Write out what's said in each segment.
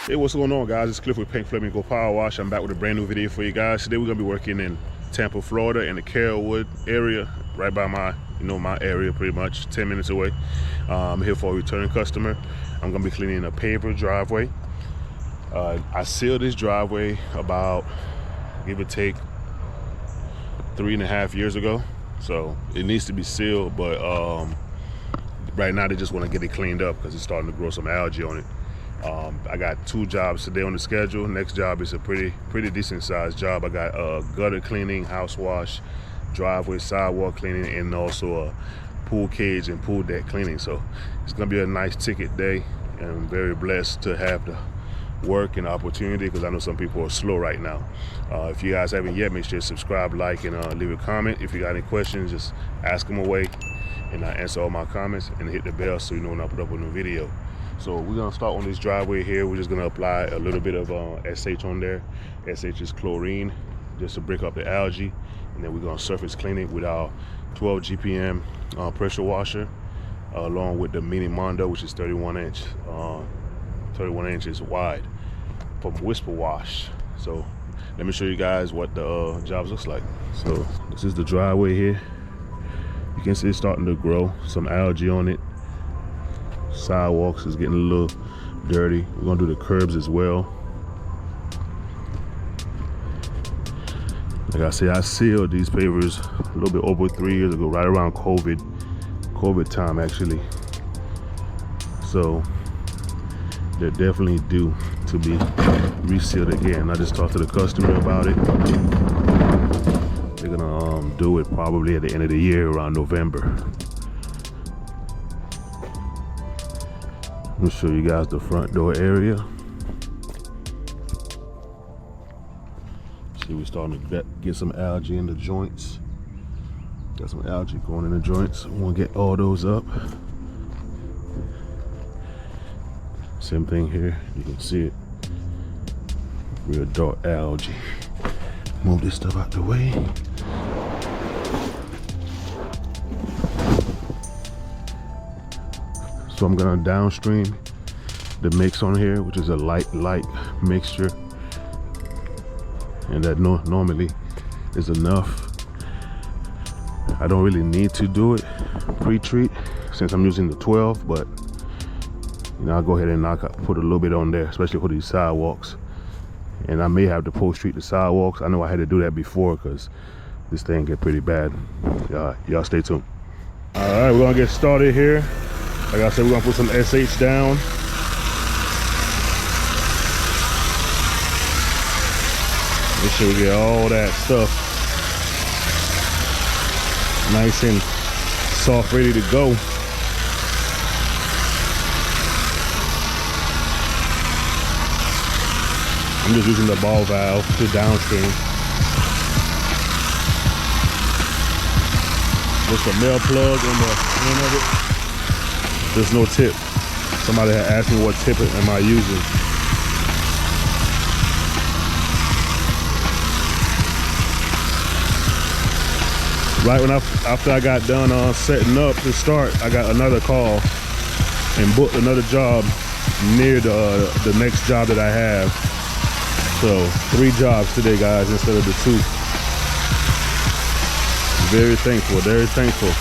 Hey, what's going on, guys? It's Cliff with Pink Flamingo Power Wash. I'm back with a brand new video for you guys. Today we're gonna be working in Tampa, Florida, in the Carrollwood area, right by my area, pretty much 10 minutes away. I'm here for a returning customer. I'm gonna be cleaning a paver driveway. I sealed this driveway about, give or take, 3.5 years ago. So it needs to be sealed, but right now they just want to get it cleaned up because it's starting to grow some algae on it. I got 2 jobs today on the schedule. Next job is a pretty decent sized job. I got gutter cleaning, house wash, driveway, sidewalk cleaning, and also a pool cage and pool deck cleaning. So it's gonna be a nice ticket day, and I'm very blessed to have the work and opportunity because I know some people are slow right now. If you guys haven't yet, make sure to subscribe, like, and leave a comment. If you got any questions, just ask them away, and I answer all my comments, and hit the bell so you know when I put up a new video. So we're gonna start on this driveway here. We're just gonna apply a little bit of SH on there. SH is chlorine, just to break up the algae, and then we're gonna surface clean it with our 12 GPM pressure washer, along with the Mini Mondo, which is 31 inches wide, from Whisper Wash. So let me show you guys what the job looks like. So this is the driveway here. You can see it's starting to grow some algae on it. Sidewalks is getting a little dirty. We're gonna do the curbs as well. Like I said, I sealed these pavers a little bit over 3 years ago, right around COVID time actually. So they're definitely due to be resealed again. I just talked to the customer about it. They're gonna do it probably at the end of the year, around November. Let me show you guys the front door area. See, we're starting to get some algae in the joints. Got some algae going in the joints. We want to get all those up. Same thing here. You can see it. Real dark algae. Move this stuff out the way. So I'm gonna downstream the mix on here, which is a light mixture, and that normally is enough. I don't really need to do it pre-treat since I'm using the 12, but I'll go ahead and put a little bit on there, especially for these sidewalks. And I may have to post-treat the sidewalks. I know I had to do that before because this thing get pretty bad. Y'all stay tuned. All right, we're gonna get started here. Like I said, we're gonna put some SH down. Make sure we get all that stuff nice and soft, ready to go. I'm just using the ball valve to downstream. Just a male plug on the end of it. There's no tip. Somebody had asked me what tip am I using. Right after I got done setting up to start, I got another call and booked another job near the next job that I have. So 3 jobs today, guys, instead of the 2. Very thankful, very thankful.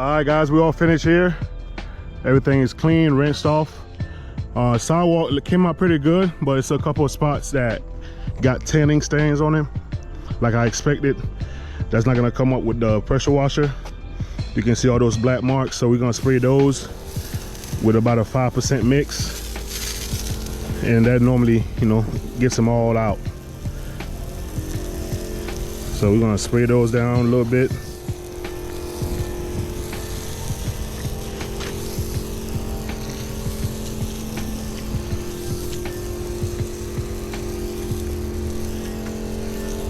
right, guys, we all finished here. Everything is clean, rinsed off. Sidewalk came out pretty good, but it's a couple of spots that got tanning stains on them, like I expected. That's not gonna come up with the pressure washer. You can see all those black marks, so we're gonna spray those with about a 5% mix, and that normally, you know, gets them all out. So we're gonna spray those down a little bit.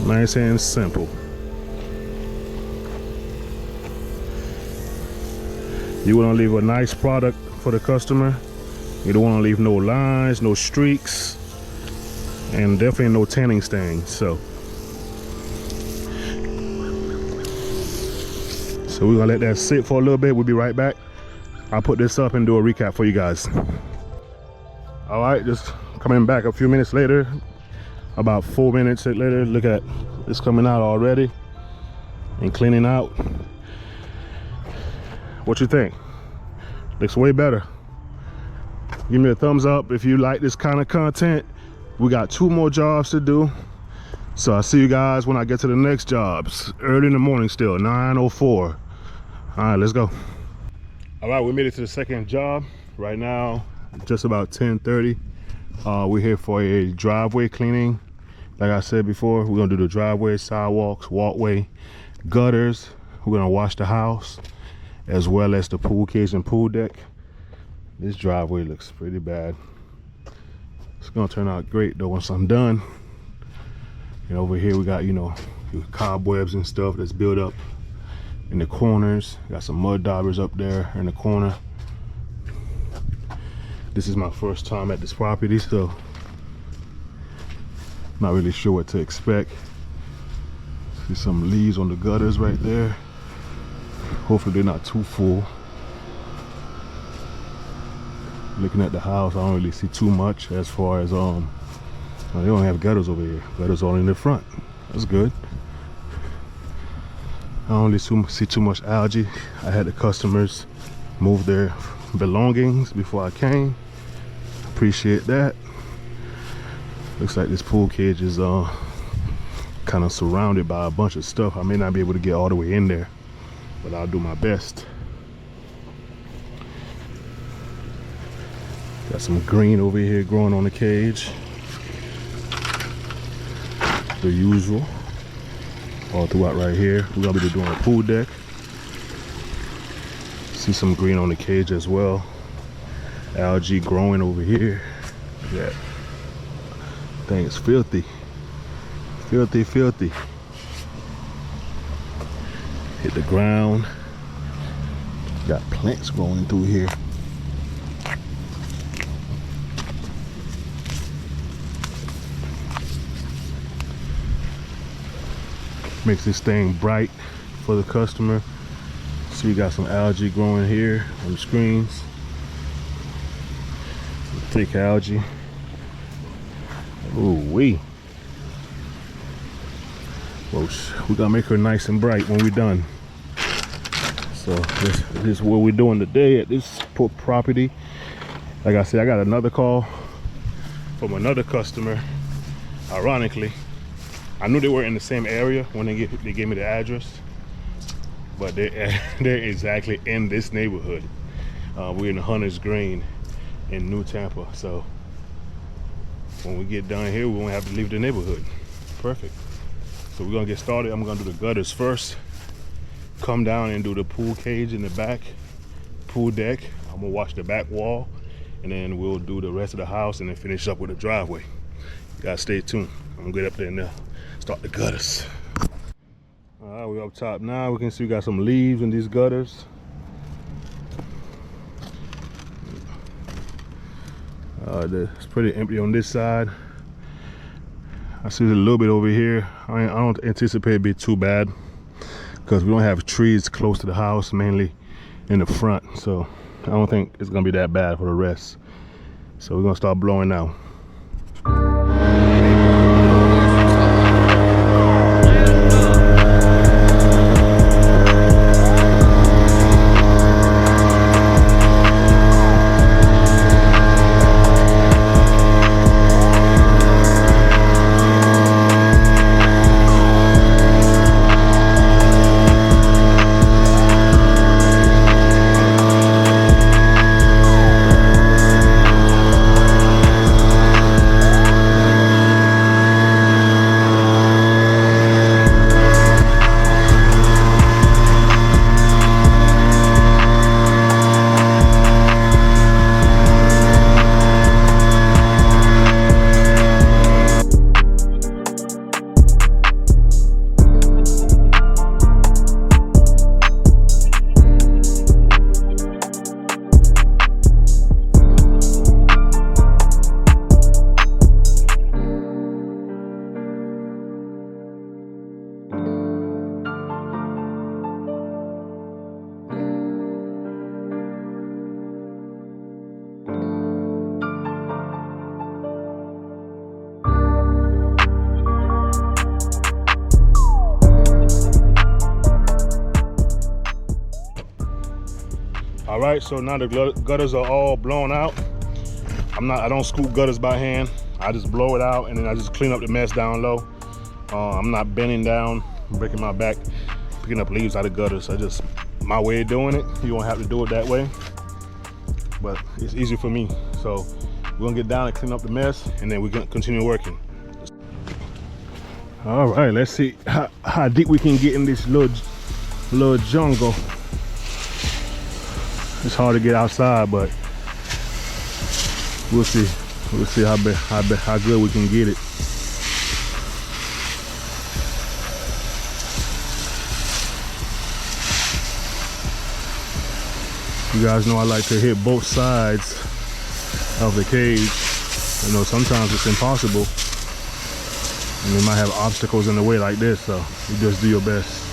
Nice and simple. You want to leave a nice product for the customer. You don't want to leave no lines, no streaks, and definitely no tanning stains. So we're gonna let that sit for a little bit. We'll be right back. I'll put this up and do a recap for you guys. All right, just coming back a few minutes later, about 4 minutes later. Look at it's coming out already and cleaning out. What you think? Looks way better. Give me a thumbs up if you like this kind of content. We got 2 more jobs to do, so I'll see you guys when I get to the next jobs. Early in the morning still, 9:04. All right, let's go. All right, we made it to the second job. Right now, just about 10:30. We're here for a driveway cleaning. Like I said before, we're gonna do the driveway, sidewalks, walkway, gutters. We're gonna wash the house, as well as the pool cage and pool deck. This driveway looks pretty bad. It's gonna turn out great though once I'm done. And over here we got, you know, cobwebs and stuff that's built up in the corners. Got some mud daubers up there in the corner. This is my first time at this property, so not really sure what to expect. See some leaves on the gutters right there. Hopefully they're not too full. Looking at the house, I don't really see too much as far as they don't have gutters over here. Gutters all in the front. That's good. I don't really see too much algae. I had the customers move their belongings before I came. Appreciate that. Looks like this pool cage is kind of surrounded by a bunch of stuff. I may not be able to get all the way in there, but I'll do my best. Got some green over here growing on the cage. The usual. All throughout right here. We're gonna be doing a pool deck. See some green on the cage as well. Algae growing over here. Look at that. Thing is filthy. Filthy, filthy. Hit the ground. Got plants growing through here. Makes this thing bright for the customer. So we got some algae growing here on the screens. Thick algae. Ooh wee. Well, we're gonna make her nice and bright when we're done. So this is what we're doing today at this property. Like I said, I got another call from another customer. Ironically, I knew they were in the same area when they gave me the address, but they're exactly in this neighborhood. We're in Hunter's Green in New Tampa, so when we get done here, we won't have to leave the neighborhood. Perfect. So we're gonna get started. I'm gonna do the gutters first, come down and do the pool cage in the back, pool deck. I'm gonna wash the back wall, and then we'll do the rest of the house and then finish up with the driveway. You gotta stay tuned. I'm gonna get up there and start the gutters. All right, we're up top now. We can see we got some leaves in these gutters. It's pretty empty on this side. I see a little bit over here. I don't anticipate it be too bad because we don't have trees close to the house, mainly in the front. So I don't think it's gonna be that bad for the rest. So we're gonna start blowing now. All right, so now the gutters are all blown out. I don't scoop gutters by hand. I just blow it out and then I just clean up the mess down low. I'm not bending down, breaking my back, picking up leaves out of gutters. I just, my way of doing it. You don't have to do it that way, but it's easy for me. So we're gonna get down and clean up the mess and then we're gonna continue working. All right, let's see how deep we can get in this little jungle. It's hard to get outside, but we'll see. We'll see how good we can get it. You guys know I like to hit both sides of the cage. You know, sometimes it's impossible. And you might have obstacles in the way like this, so you just do your best.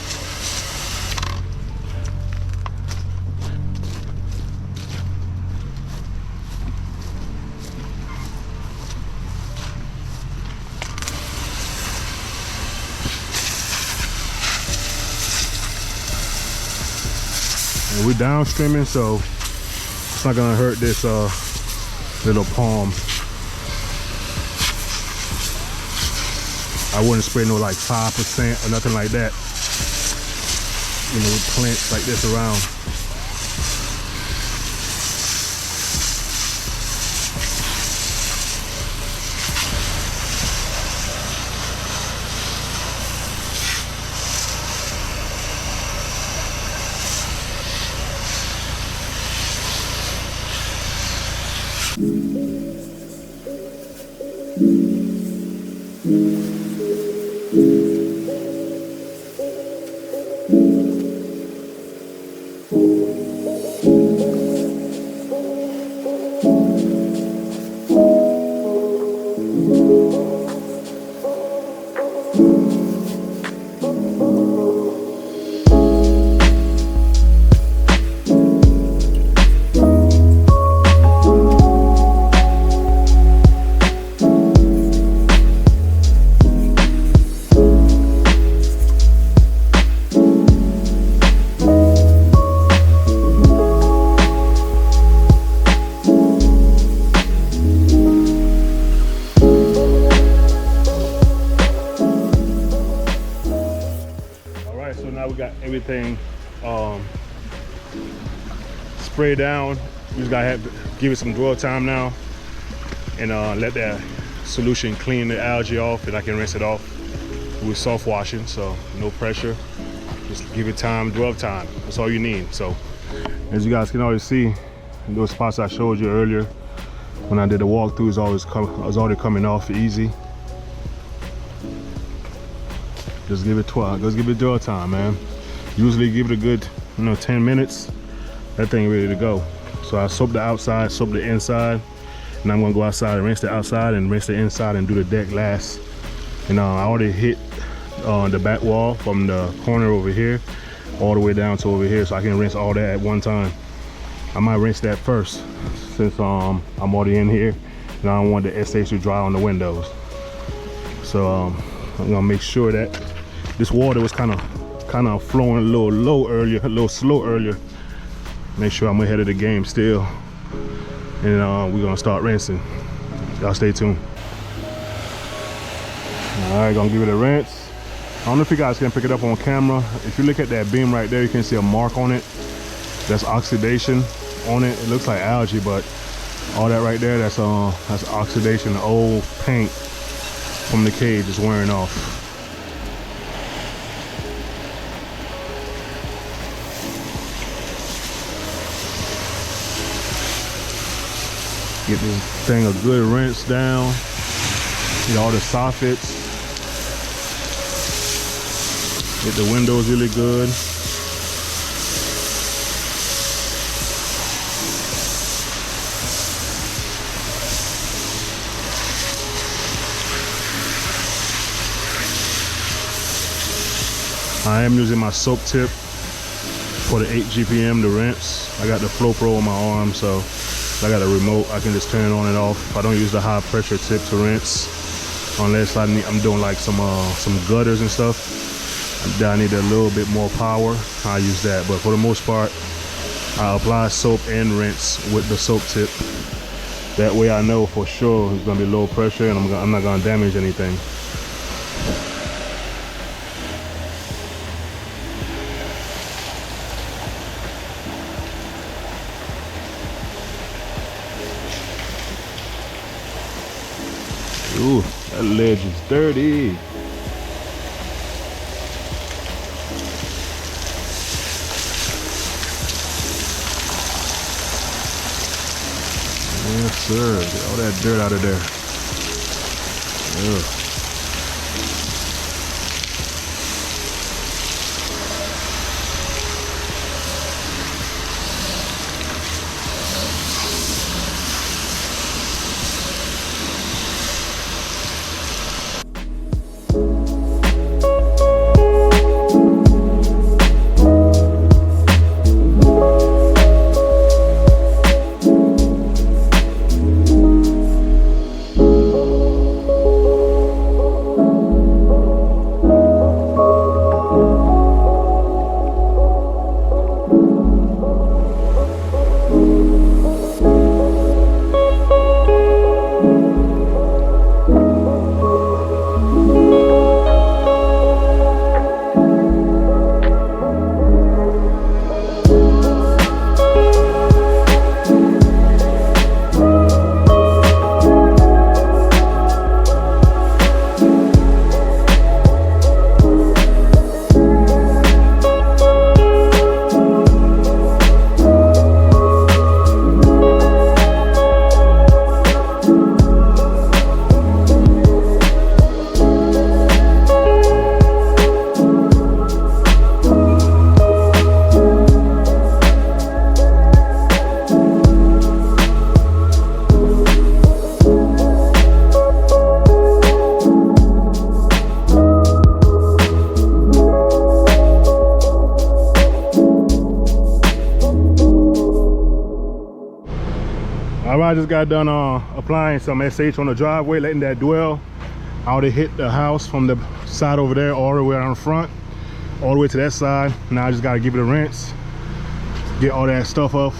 And we're downstreaming, so it's not gonna hurt this little palm. I wouldn't spray no like 5% or nothing like that. You know, with plants like this around. So now we got everything sprayed down. We just gotta give it some dwell time now and let that solution clean the algae off, and I can rinse it off with soft washing, so no pressure. Just give it time, dwell time. That's all you need. So as you guys can already see, those spots I showed you earlier when I did the walkthrough is already coming off easy. Just give it dwell time, man. Usually give it a good, 10 minutes. That thing ready to go. So I soap the outside, soap the inside, and I'm gonna go outside and rinse the outside and rinse the inside and do the deck last. And I already hit the back wall from the corner over here all the way down to over here, so I can rinse all that at one time. I might rinse that first since I'm already in here and I don't want the SH to dry on the windows. So I'm gonna make sure that this water was kind of flowing a little low earlier, a little slow earlier. Make sure I'm ahead of the game still. And we're gonna start rinsing. Y'all stay tuned. All right, gonna give it a rinse. I don't know if you guys can pick it up on camera. If you look at that beam right there, you can see a mark on it. That's oxidation on it. It looks like algae, but all that right there, that's oxidation. The old paint from the cage is wearing off. Get this thing a good rinse down. Get all the soffits. Get the windows really good. I am using my soap tip for the 8 GPM to rinse. I got the Flow Pro on my arm, so I got a remote. I can just turn it on and off. I don't use the high pressure tip to rinse unless I'm doing like some gutters and stuff. I need a little bit more power. I use that, but for the most part, I apply soap and rinse with the soap tip. That way I know for sure it's gonna be low pressure and I'm not gonna damage anything. Ooh, that ledge is dirty. Yes, sir. Get all that dirt out of there. Ugh. I just got done applying some SH on the driveway, letting that dwell. I already hit the house from the side over there all the way around the front, all the way to that side. Now I just gotta give it a rinse, get all that stuff off.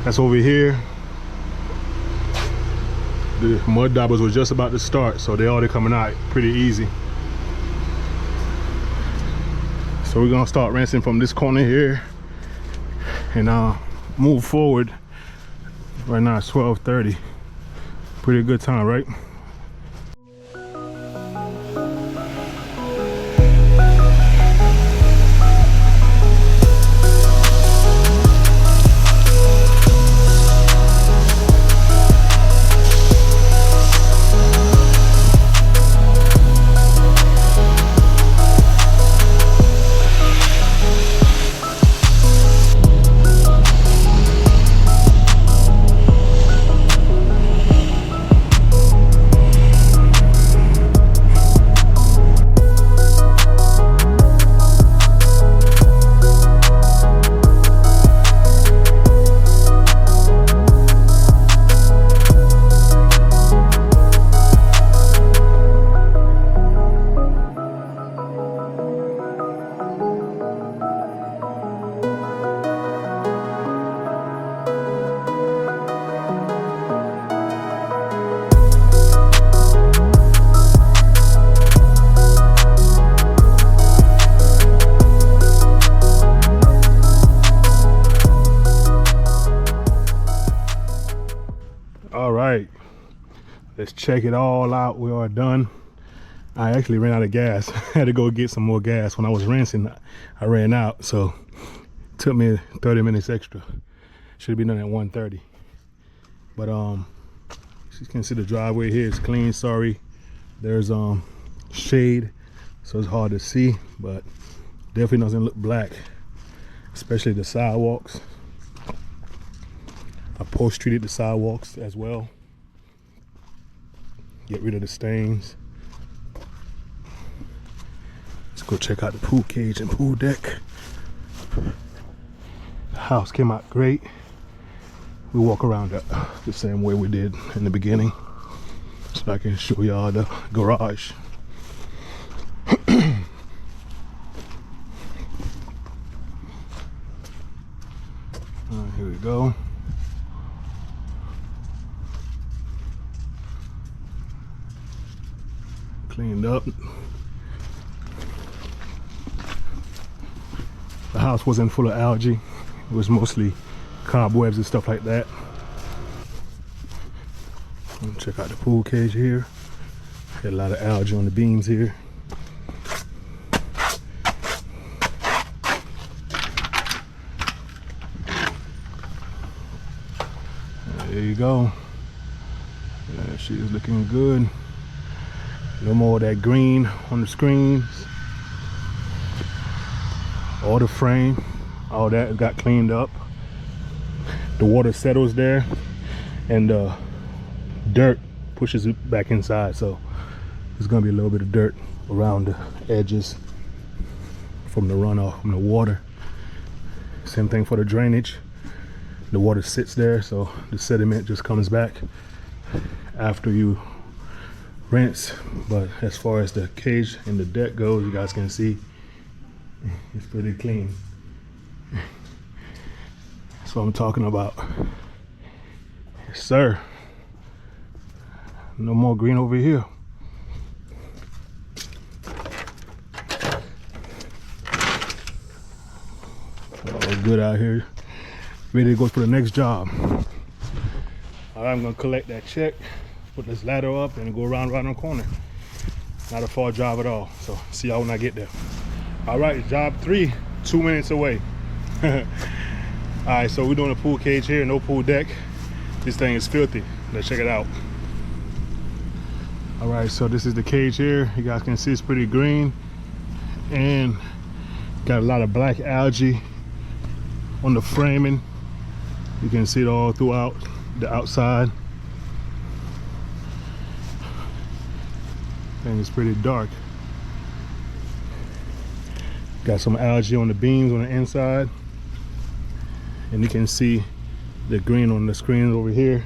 That's over here. The mud daubers was just about to start, so they already coming out pretty easy. So we're gonna start rinsing from this corner here and move forward. Right now it's 12:30. Pretty good time, right? Let's check it all out. We are done. I actually ran out of gas. I had to go get some more gas. When I was rinsing, I ran out, so it took me 30 minutes extra. Should have been done at 1:30. But you can see the driveway here is clean. Sorry, there's shade, so it's hard to see, but definitely doesn't look black, especially the sidewalks. I post treated the sidewalks as well. Get rid of the stains. Let's go check out the pool cage and pool deck. The house came out great. We walk around the same way we did in the beginning, so I can show y'all the garage. go. Cleaned up. The house wasn't full of algae. It was mostly cobwebs and stuff like that. Check out the pool cage here. Got a lot of algae on the beams here. There you go. Yeah, she is looking good. No more of that green on the screens. All the frame, all that got cleaned up. The water settles there, and dirt pushes it back inside, so there's gonna be a little bit of dirt around the edges from the runoff from the water. Same thing for the drainage. The water sits there, so the sediment just comes back after you rinse. But as far as the cage and the deck goes, you guys can see it's pretty clean. That's what I'm talking about. Yes, sir. No more green over here. All good out here. Ready to go for the next job. All right, I'm gonna collect that check, put this ladder up, and go around right on the corner. Not a far job at all. So see y'all when I get there. All right, job 3, 2 minutes away. All right, so we're doing a pool cage here, no pool deck. This thing is filthy. Let's check it out. All right, so this is the cage here. You guys can see it's pretty green and got a lot of black algae on the framing. You can see it all throughout the outside. And it's pretty dark. Got some algae on the beams on the inside. And you can see the green on the screen over here.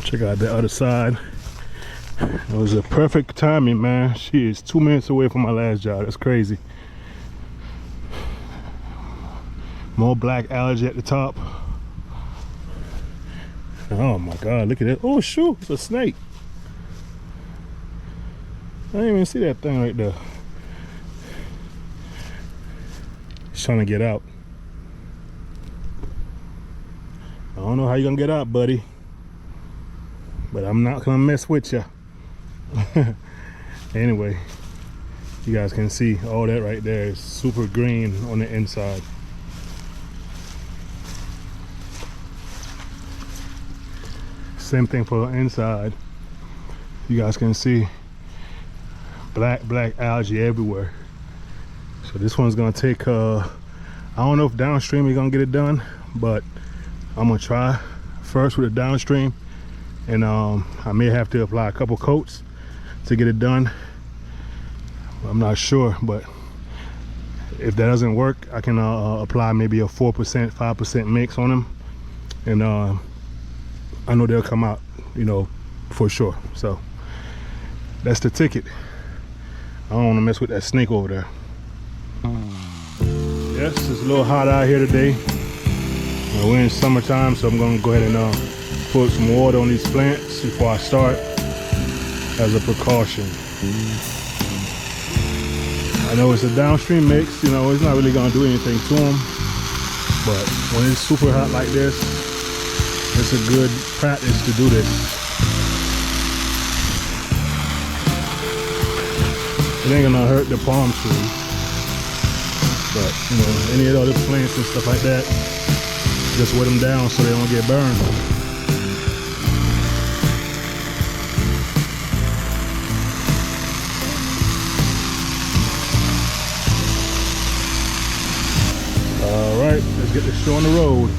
Check out the other side. It was a perfect timing, man. She is 2 minutes away from my last job. That's crazy. More black algae at the top. Oh my God, look at that. Oh shoot, it's a snake. I didn't even see that thing right there. He's trying to get out. I don't know how you're gonna get out, buddy. But I'm not gonna mess with you. Anyway, you guys can see all that right there is super green on the inside. Same thing for the inside. You guys can see black algae everywhere. So this one's gonna take I don't know if downstream is gonna get it done, but I'm gonna try first with the downstream, and I may have to apply a couple coats to get it done. I'm not sure, but if that doesn't work, I can apply maybe a 4%, 5% mix on them, and I know they'll come out, you know, for sure. So that's the ticket. I don't want to mess with that snake over there. Yes, it's a little hot out here today. We're in summertime, so I'm gonna go ahead and put some water on these plants before I start as a precaution. I know it's a downstream mix, you know, it's not really gonna do anything to them, but when it's super hot like this, it's a good practice to do this. It ain't gonna hurt the palm trees, but you know, any of the other plants and stuff like that, just wet them down so they don't get burned. All right, let's get this show on the road.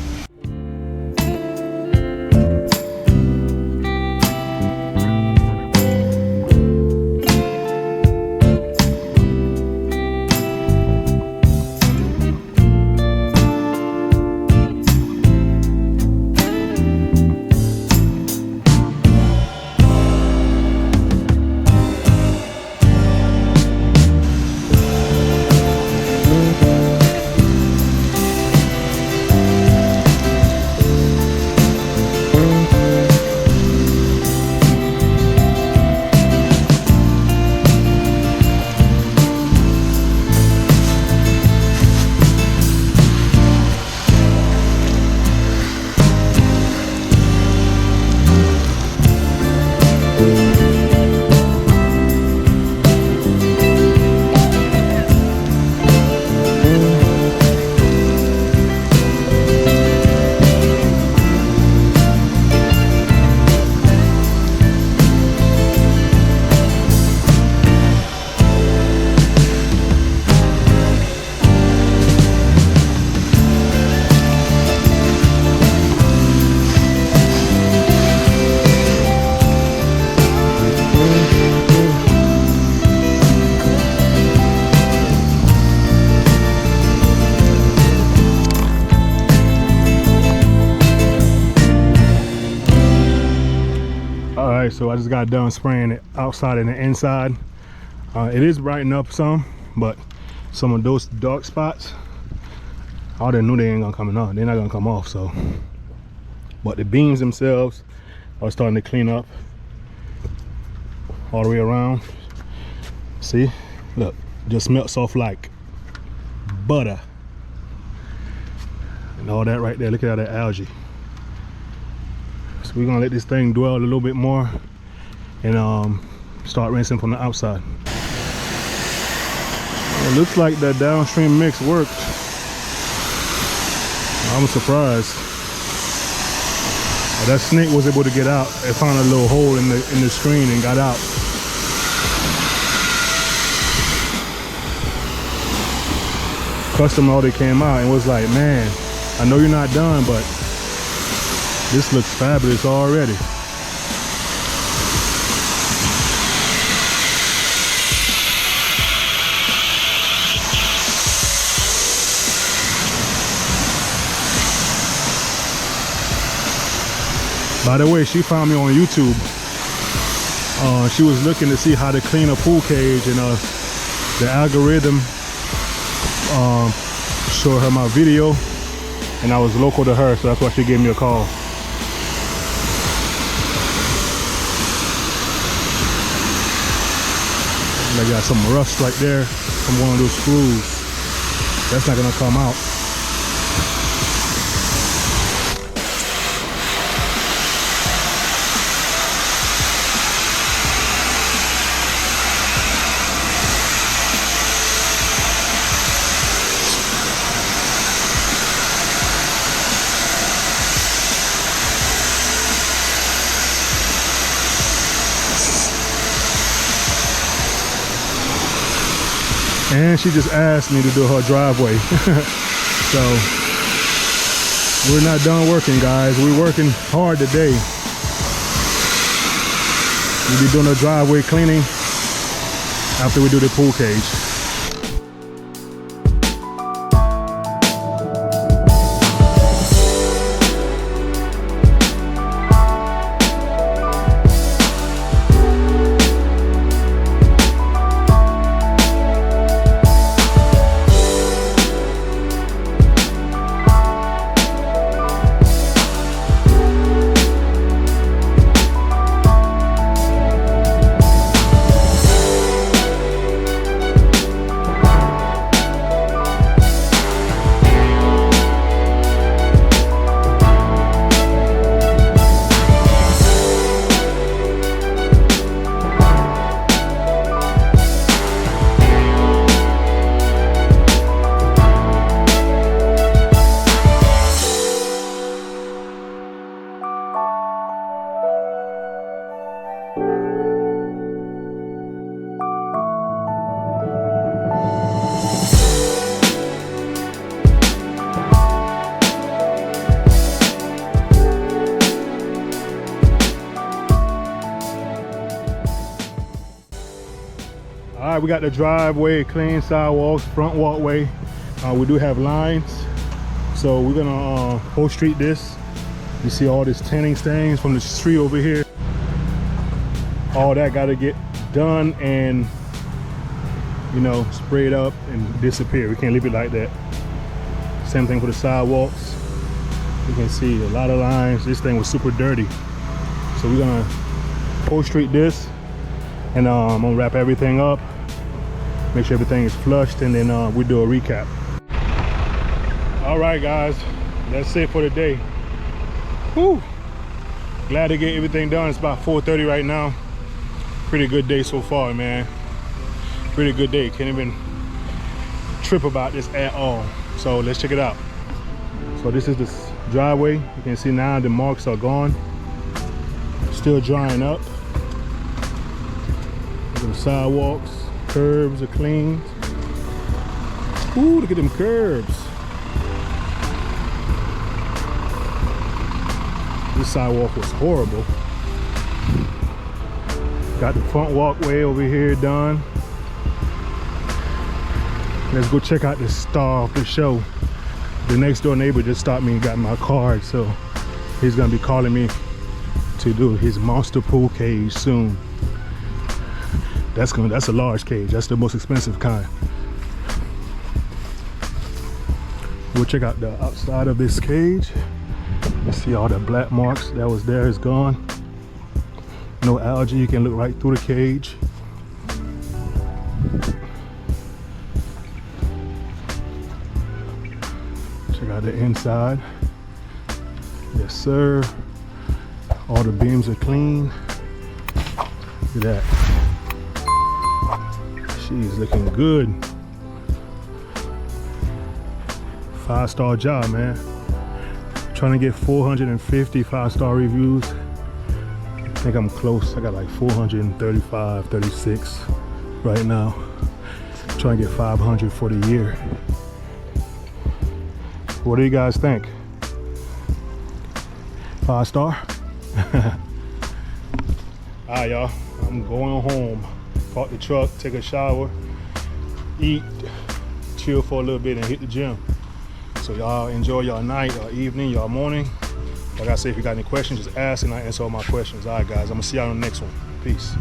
So I just got done spraying it outside and the inside. It is brightening up some, but some of those dark spots, I already knew they ain't gonna come off. They're not gonna come off. So, but the beams themselves are starting to clean up all the way around. See, look, just melts off like butter. And all that right there, look at all that algae. So we're gonna let this thing dwell a little bit more and start rinsing from the outside. It looks like that downstream mix worked. I'm surprised. That snake was able to get out. It found a little hole in the screen and got out. Customer already came out and was like, man, I know you're not done, but this looks fabulous already. By the way, she found me on YouTube. She was looking to see how to clean a pool cage, and the algorithm showed her my video, and I was local to her, so that's why she gave me a call. I got some rust right there from one of those screws. That's not gonna come out. And she just asked me to do her driveway. So we're not done working, guys. We're working hard today. We'll be doing a driveway cleaning after we do the pool cage. All right, we got the driveway clean, sidewalks, front walkway. We do have lines, so we're gonna post treat this. You see all this tanning stains from this tree over here. All that got to get done and, you know, sprayed up and disappear. We can't leave it like that. Same thing for the sidewalks. You can see a lot of lines. This thing was super dirty, so we're gonna post treat this, and I'm gonna wrap everything up, make sure everything is flushed, and then we do a recap. All right, guys, that's it for today. Whew. Glad to get everything done. It's about 4:30 right now. Pretty good day so far, man. Pretty good day. Can't even trip about this at all. So let's check it out. So this is the driveway. You can see now the marks are gone. Still drying up. The sidewalks, curbs are clean. Ooh, look at them curbs. This sidewalk was horrible. Got the front walkway over here done. Let's go check out the star of the show. The next door neighbor just stopped me and got my card, so he's gonna be calling me actually do his monster pool cage soon. That's a large cage. That's the most expensive kind. We'll check out the outside of this cage. You see all the black marks that was there is gone. No algae, you can look right through the cage. Check out the inside. Yes, sir. All the beams are clean. Look at that. She's looking good. 5-star job, man. Trying to get 450 5-star reviews. I think I'm close. I got like 435, 36 right now. Trying to get 500 for the year. What do you guys think? 5-star? Alright, y'all. I'm going home. Park the truck, take a shower, eat, chill for a little bit, and hit the gym. So y'all enjoy y'all night, y'all evening, y'all morning. Like I said, if you got any questions, just ask and I answer all my questions. All right, guys, I'm gonna see y'all on the next one. Peace.